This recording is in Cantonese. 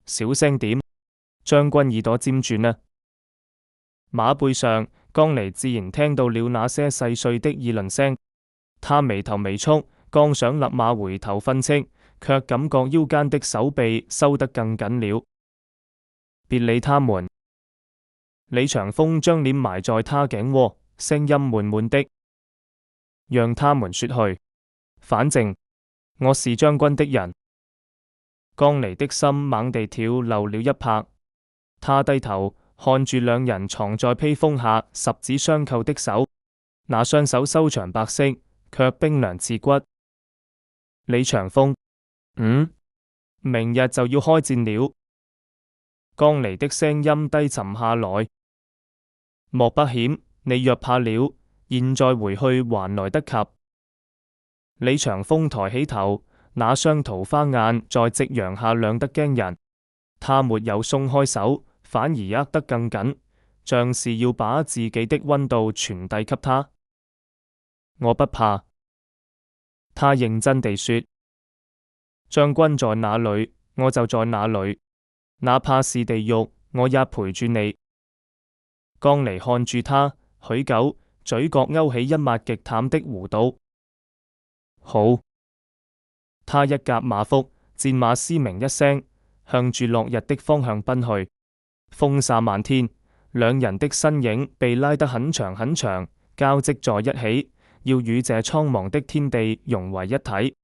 小聲點，將軍耳朵尖轉啊！馬背上，江離自然聽到了那些細碎的議論聲。他眉頭微蹙，剛想立馬回頭訓斥，卻感覺腰間的手臂收得更緊了。別理他們。李長風將臉埋在他頸窩，聲音悶悶的，讓他們說去，反正我是將軍的人。江離的心猛地跳漏了一拍，他低頭看住兩人藏在披風下十指相扣的手，那雙手修長白色，卻冰涼刺骨。李長風，明日就要開戰了。江離的聲音低沉下來。莫不險，你若怕了，現在回去還來得及。李長風抬起頭，那雙桃花眼在夕陽下亮得驚人。他沒有鬆開手，反而握得更緊，像是要把自己的溫度傳遞給他。我不怕，他認真地說。將軍在哪裏，我就在哪裏，哪怕是地獄，我也陪住你。江離看住他許久，嘴角勾起一抹極淡的弧度。好，他一夾馬腹，戰馬嘶鳴一聲，向住落日的方向奔去。風沙漫天，兩人的身影被拉得很長很長，交織在一起，要與這蒼茫的天地融為一體。